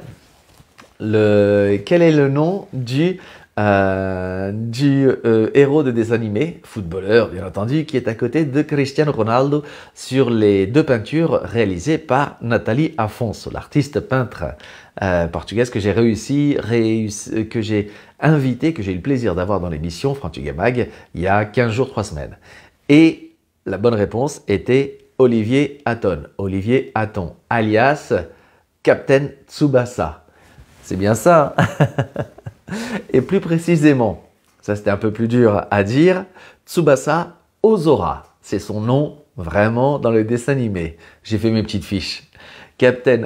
quel est le nom du héros de dessin animé, footballeur bien entendu, qui est à côté de Cristiano Ronaldo sur les 2 peintures réalisées par Nathalie Afonso, l'artiste peintre portugaise que j'ai que j'ai invité, que j'ai eu le plaisir d'avoir dans l'émission Frantuga Mag il y a 15 jours, 3 semaines. Et la bonne réponse était Olivier Hatton. Olivier Hatton, alias Captain Tsubasa. C'est bien ça, hein? Et plus précisément, ça c'était un peu plus dur à dire, Tsubasa Ozora. C'est son nom vraiment dans le dessin animé. J'ai fait mes petites fiches. Captain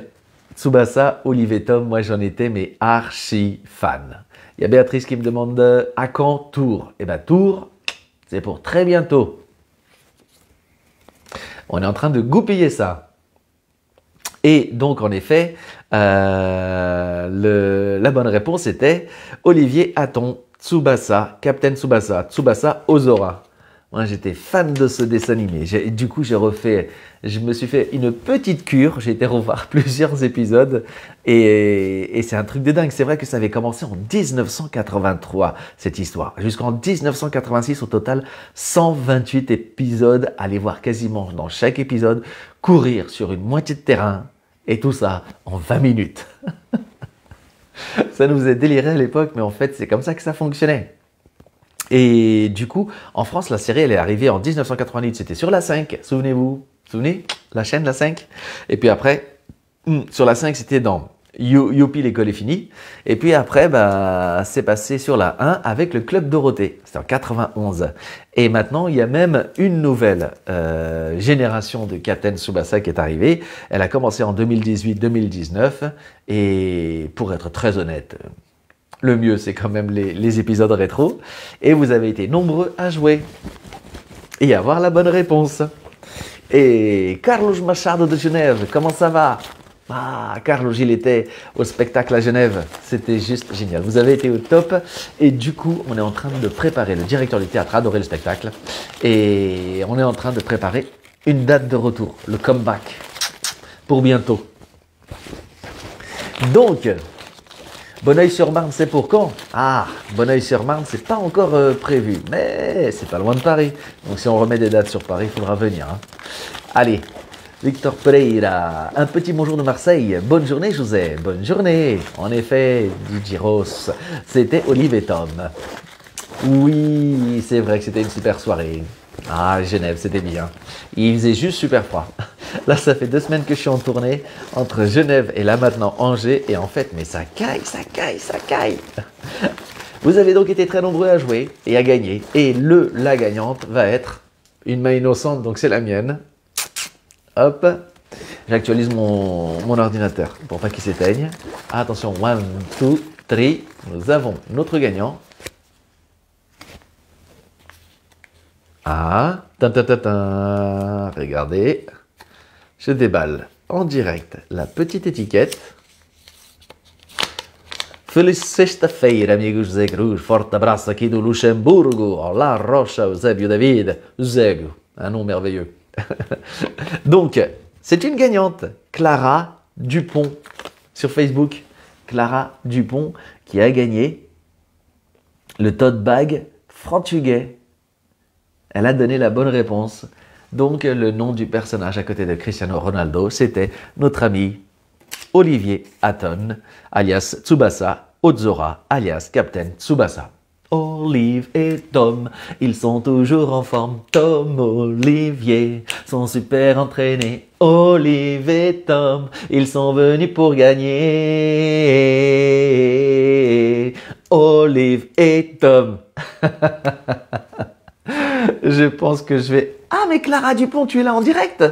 Tsubasa, Olivier Tom, moi j'en étais mais archi fan. Il y a Béatrice qui me demande à quand Tours? Eh bien Tours, c'est pour très bientôt. On est en train de goupiller ça. Et donc en effet, la bonne réponse était Olivier Hatton, Tsubasa, Captain Tsubasa, Tsubasa Ozora. Moi, j'étais fan de ce dessin animé. Du coup, je me suis fait une petite cure. J'ai été revoir plusieurs épisodes et c'est un truc de dingue. C'est vrai que ça avait commencé en 1983, cette histoire. Jusqu'en 1986, au total, 128 épisodes. Allez voir quasiment dans chaque épisode, courir sur une moitié de terrain et tout ça en 20 minutes. Ça nous faisait délirer à l'époque, mais en fait, c'est comme ça que ça fonctionnait. Et du coup, en France, la série, elle est arrivée en 1988. C'était sur la 5, souvenez-vous. Souvenez, la chaîne, la 5. Et puis après, sur la 5, c'était dans Youpi, l'école est finie. Et puis après, bah, c'est passé sur la 1 avec le Club Dorothée. C'était en 91. Et maintenant, il y a même une nouvelle génération de Captain Tsubasa qui est arrivée. Elle a commencé en 2018-2019. Et pour être très honnête, le mieux, c'est quand même les épisodes rétro. Et vous avez été nombreux à jouer et avoir la bonne réponse. Et Carlos Machado de Genève, comment ça va? Ah, Carlo Gil était au spectacle à Genève. C'était juste génial. Vous avez été au top. Et du coup, on est en train de préparer, le directeur du théâtre a adoré le spectacle. Et on est en train de préparer une date de retour, le comeback, pour bientôt. Donc, Bonneuil-sur-Marne, c'est pour quand? Ah, Bonneuil-sur-Marne, c'est pas encore prévu. Mais c'est pas loin de Paris. Donc si on remet des dates sur Paris, il faudra venir. Hein. Allez. Victor Pereira, un petit bonjour de Marseille. Bonne journée, José. Bonne journée. En effet, dit Giros, c'était Olive et Tom. Oui, c'est vrai que c'était une super soirée. Ah, Genève, c'était bien. Il faisait juste super froid. Là, ça fait 2 semaines que je suis en tournée entre Genève et là maintenant Angers. Et en fait, mais ça caille, ça caille, ça caille. Vous avez donc été très nombreux à jouer et à gagner. Et la gagnante va être une main innocente, donc c'est la mienne. Hop, j'actualise mon ordinateur pour pas qu'il s'éteigne. Attention, 1, 2, 3, nous avons notre gagnant. Ah, regardez, je déballe en direct la petite étiquette. Feliz sexta-feira, amigo José Cruz. Forte abraço aqui do Luxemburgo. Olá, Rocha, Eusébio David. Eusébio, un nom merveilleux. Donc, c'est une gagnante, Clara Dupont, sur Facebook. Clara Dupont qui a gagné le tote bag portugais. Elle a donné la bonne réponse. Donc, le nom du personnage à côté de Cristiano Ronaldo, c'était notre ami Olivier Hatton, alias Tsubasa Ozora, alias Captain Tsubasa. Olive et Tom, ils sont toujours en forme. Tom, Olivier, sont super entraînés. Olive et Tom, ils sont venus pour gagner. Olive et Tom. Je pense que je vais... Ah, mais Clara Dupont, tu es là en direct?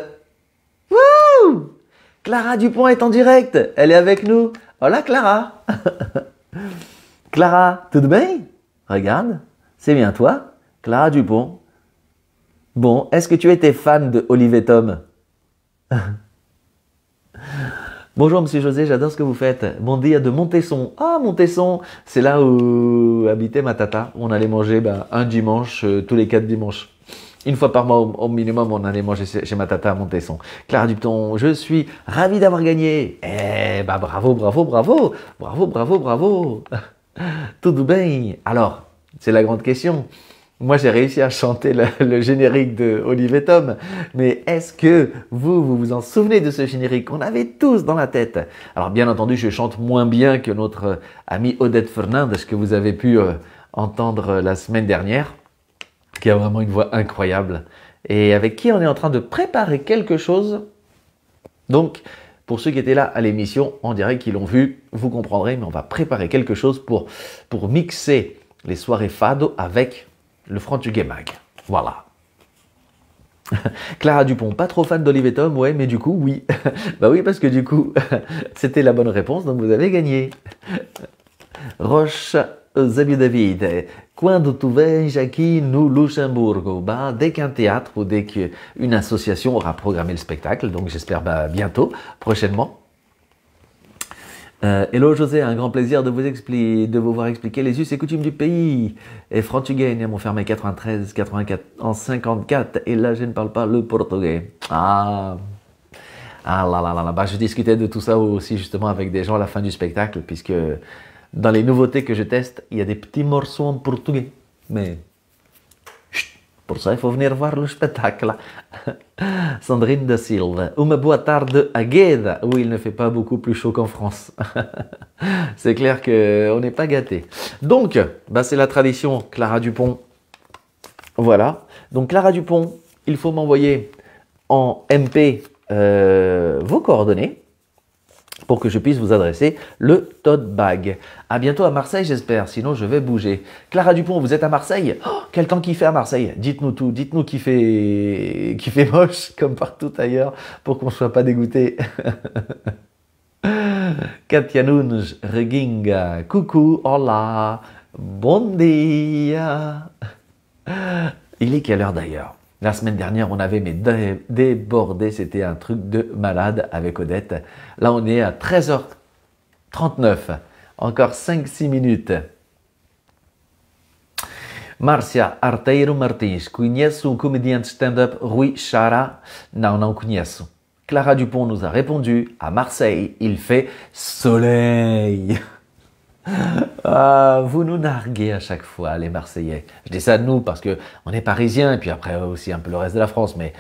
Wouh! Clara Dupont est en direct. Elle est avec nous. Hola, Clara. Clara, tout bien? Regarde, c'est bien toi, Clara Dupont. Bon, est-ce que tu étais fan de Olive et Tom? Bonjour Monsieur José, j'adore ce que vous faites. Bon dia de Montesson. Ah, Montesson, c'est là où habitait ma tata. On allait manger un dimanche, tous les 4 dimanches. Une fois par mois au minimum, on allait manger chez ma tata à Montesson. Clara Dupont, je suis ravi d'avoir gagné. Eh bah bravo, bravo, bravo. Bravo, bravo, bravo. Tout bien. Alors, c'est la grande question. Moi, j'ai réussi à chanter le générique de Olive et Tom. Mais est-ce que vous vous en souvenez de ce générique qu'on avait tous dans la tête? Alors, bien entendu, je chante moins bien que notre amie Odette Fernandez, que vous avez pu entendre la semaine dernière, qui a vraiment une voix incroyable et avec qui on est en train de préparer quelque chose. Donc, pour ceux qui étaient là à l'émission, en direct, qui l'ont vu, vous comprendrez, mais on va préparer quelque chose pour mixer les soirées fado avec le Franchugay Mag. Voilà. Clara Dupont, pas trop fan d'Olive et Tom, ouais, mais du coup, oui. Bah oui, parce que du coup, c'était la bonne réponse, donc vous avez gagné. Roche, Eusébio David, quando tu vens aqui no Luxembourg, bah, dès qu'un théâtre ou dès qu'une association aura programmé le spectacle, donc j'espère bientôt, prochainement. Hello José, un grand plaisir de vous voir expliquer les us et coutumes du pays. Et Franchugay, né à Montfermeil 93, 84, en 54, et là je ne parle pas le portugais. Ah là là là là, bah, je discutais de tout ça aussi justement avec des gens à la fin du spectacle, puisque dans les nouveautés que je teste, il y a des petits morceaux en portugais. Mais pour ça, il faut venir voir le spectacle. Sandrine da Silva. Uma boa tarde à Gueda, où il ne fait pas beaucoup plus chaud qu'en France. C'est clair qu'on n'est pas gâté. Donc, bah, c'est la tradition Clara Dupont. Voilà. Donc, Clara Dupont, il faut m'envoyer en MP vos coordonnées pour que je puisse vous adresser le tote bag. À bientôt à Marseille, j'espère, sinon je vais bouger. Clara Dupont, vous êtes à Marseille? Oh, quel temps qu'il fait à Marseille? Dites-nous tout, dites-nous qu'il fait moche, comme partout ailleurs, pour qu'on ne soit pas dégoûté. Katia Nunes, Reginga, coucou, hola, bon dia. Il est quelle heure d'ailleurs? La semaine dernière, on avait débordé, c'était un truc de malade avec Odette. Là, on est à 13h39. Encore 5-6 minutes. Márcia Arteiro Martins, conheço um comediante stand-up, Rui Chara? Non, não conheço. Clara Dupont nous a répondu, à Marseille, il fait soleil. Ah, vous nous narguez à chaque fois, les Marseillais. Je dis ça de nous parce que on est parisiens, et puis après aussi un peu le reste de la France, mais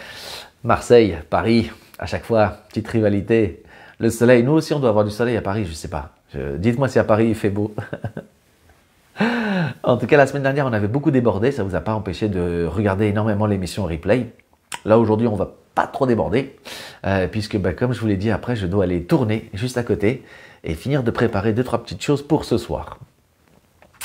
Marseille, Paris, à chaque fois, petite rivalité. Le soleil, nous aussi on doit avoir du soleil à Paris, je sais pas. Dites-moi si à Paris il fait beau. En tout cas, la semaine dernière, on avait beaucoup débordé, ça vous a pas empêché de regarder énormément l'émission replay. Là, aujourd'hui, on va pas trop déborder, puisque comme je vous l'ai dit, après, je dois aller tourner juste à côté et finir de préparer 2-3 petites choses pour ce soir.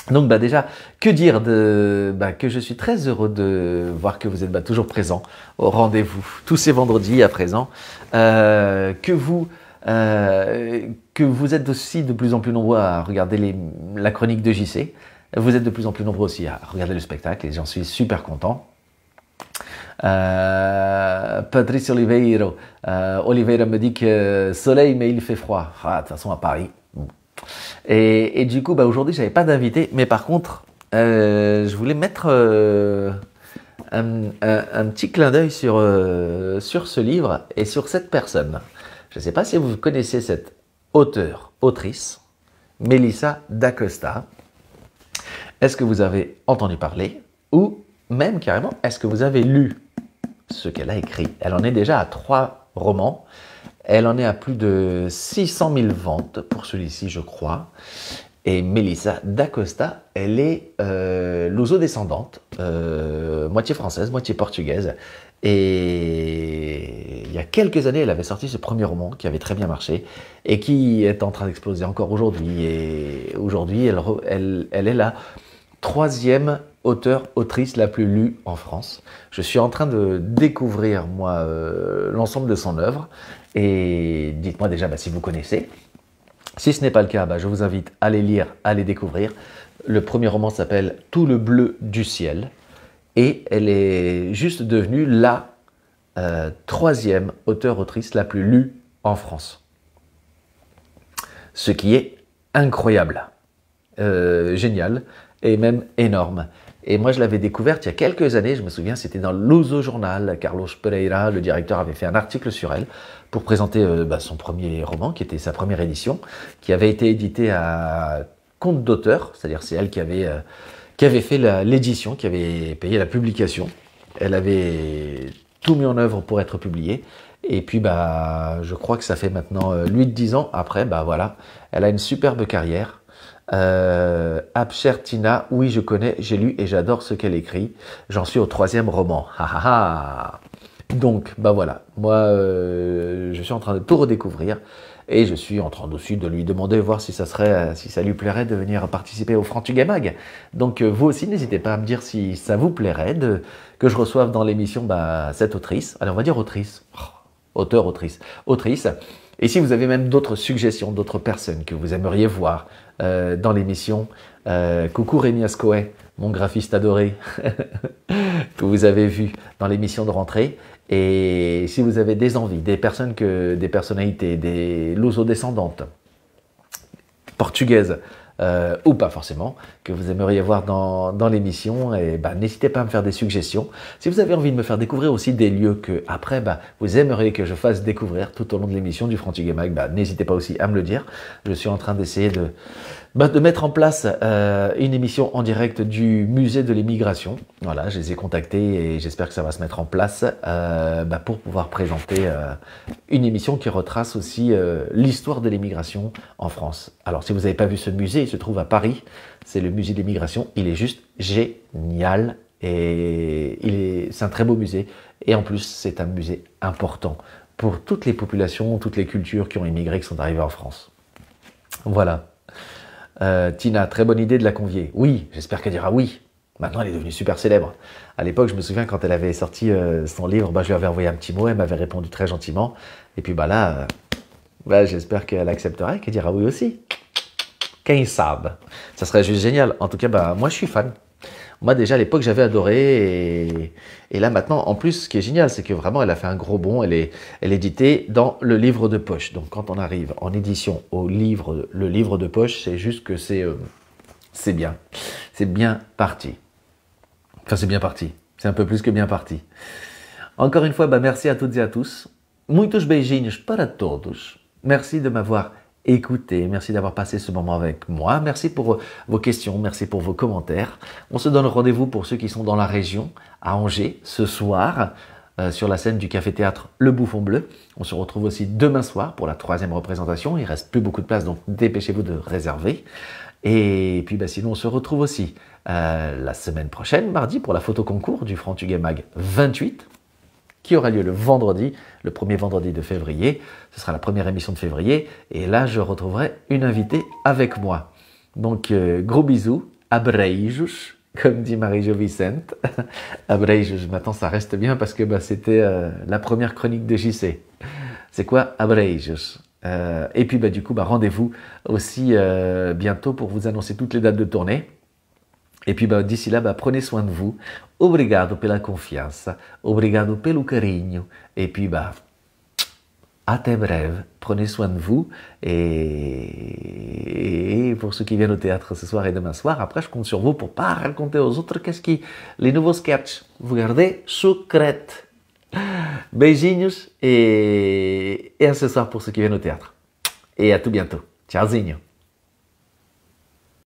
Donc déjà, que dire que je suis très heureux de voir que vous êtes toujours présents au rendez-vous tous ces vendredis à présent, que vous êtes aussi de plus en plus nombreux à regarder la chronique de JC, vous êtes de plus en plus nombreux aussi à regarder le spectacle et j'en suis super content. Patrice Oliveira me dit que soleil mais il fait froid. Ah, de toute façon à Paris. Et du coup, aujourd'hui, j'avais pas d'invité, mais par contre, je voulais mettre un petit clin d'œil sur ce livre et sur cette personne. Je ne sais pas si vous connaissez cette autrice, Melissa d'Acosta. Est-ce que vous avez entendu parler ou même carrément, est-ce que vous avez lu ce qu'elle a écrit? Elle en est déjà à 3 romans. Elle en est à plus de 600 000 ventes pour celui-ci, je crois. Et Melissa d'Acosta, elle est luso-descendante, moitié française, moitié portugaise. Et il y a quelques années, elle avait sorti ce premier roman qui avait très bien marché et qui est en train d'exploser encore aujourd'hui. Et aujourd'hui, elle est la 3e autrice la plus lue en France. Je suis en train de découvrir, moi, l'ensemble de son œuvre. Et dites-moi déjà si vous connaissez. Si ce n'est pas le cas, je vous invite à les lire, à les découvrir. Le premier roman s'appelle « Tout le bleu du ciel ». Et elle est juste devenue la 3e auteure-autrice la plus lue en France. Ce qui est incroyable, génial et même énorme. Et moi, je l'avais découverte il y a quelques années, je me souviens, c'était dans l'Uso Journal. Carlos Pereira, le directeur, avait fait un article sur elle pour présenter son premier roman, qui était sa première édition, qui avait été édité à compte d'auteur, c'est-à-dire c'est elle qui avait fait l'édition, qui avait payé la publication. Elle avait tout mis en œuvre pour être publiée. Et puis, je crois que ça fait maintenant 8-10 ans après, voilà, elle a une superbe carrière. Abshertina, oui je connais, j'ai lu et j'adore ce qu'elle écrit. J'en suis au 3e roman. Donc voilà, moi je suis en train de tout redécouvrir et je suis en train aussi de lui demander voir si ça lui plairait de venir participer au Frantuguais Mag. Donc vous aussi n'hésitez pas à me dire si ça vous plairait que je reçoive dans l'émission cette autrice. Allez, on va dire autrice, autrice. Et si vous avez même d'autres suggestions, d'autres personnes que vous aimeriez voir dans l'émission, coucou Rémi Ascoé, mon graphiste adoré, que vous avez vu dans l'émission de rentrée. Et si vous avez des envies, des personnalités, des luso-descendantes, portugaises, ou pas forcément, que vous aimeriez voir dans l'émission, et n'hésitez pas à me faire des suggestions. Si vous avez envie de me faire découvrir aussi des lieux que après vous aimeriez que je fasse découvrir tout au long de l'émission du Frantuguais Mag, n'hésitez pas aussi à me le dire. Je suis en train d'essayer de mettre en place une émission en direct du musée de l'immigration. Voilà, je les ai contactés et j'espère que ça va se mettre en place pour pouvoir présenter une émission qui retrace aussi l'histoire de l'immigration en France. Alors, si vous n'avez pas vu ce musée, il se trouve à Paris. C'est le musée de l'immigration. Il est juste génial et c'est un très beau musée. Et en plus, c'est un musée important pour toutes les populations, toutes les cultures qui ont immigré, qui sont arrivées en France. Voilà. Tina, très bonne idée de la convier. Oui, j'espère qu'elle dira oui. Maintenant, elle est devenue super célèbre. À l'époque, je me souviens quand elle avait sorti son livre, je lui avais envoyé un petit mot, elle m'avait répondu très gentiment. Et puis là, j'espère qu'elle acceptera et qu'elle dira oui aussi. Quem sabe? Ça serait juste génial. En tout cas, moi, je suis fan. Moi déjà à l'époque j'avais adoré et là maintenant en plus ce qui est génial c'est que vraiment elle a fait un gros bond, elle est éditée dans le livre de poche. Donc quand on arrive en édition au livre, le livre de poche, c'est juste que c'est bien parti. Enfin c'est bien parti, c'est un peu plus que bien parti. Encore une fois, merci à toutes et à tous. Muitos beijinhos para todos. Merci de m'avoir écouté, merci d'avoir passé ce moment avec moi. Merci pour vos questions, merci pour vos commentaires. On se donne rendez-vous pour ceux qui sont dans la région, à Angers, ce soir, sur la scène du café-théâtre Le Bouffon Bleu. On se retrouve aussi demain soir pour la 3e représentation. Il ne reste plus beaucoup de place, donc dépêchez-vous de réserver. Et puis sinon, on se retrouve aussi la semaine prochaine, mardi, pour la photo concours du Frantuguais Mag 28. Qui aura lieu le vendredi, le premier vendredi de février. Ce sera la première émission de février. Et là, je retrouverai une invitée avec moi. Donc, gros bisous. Abreijos, comme dit Marie-Jo Vicente. Abreijos, maintenant ça reste bien parce que c'était la première chronique de JC. C'est quoi Abreijos? Et puis du coup, rendez-vous aussi bientôt pour vous annoncer toutes les dates de tournée. Et puis d'ici là, prenez soin de vous. Obrigado pela confiança. Obrigado pelo carinho. Et puis até breve. Prenez soin de vous. Et pour ceux qui viennent au théâtre ce soir et demain soir, après je compte sur vous pour pas raconter aux autres les nouveaux sketchs. Vous gardez secrète. Beijinhos et à ce soir pour ceux qui viennent au théâtre. Et à tout bientôt. Tchauzinho.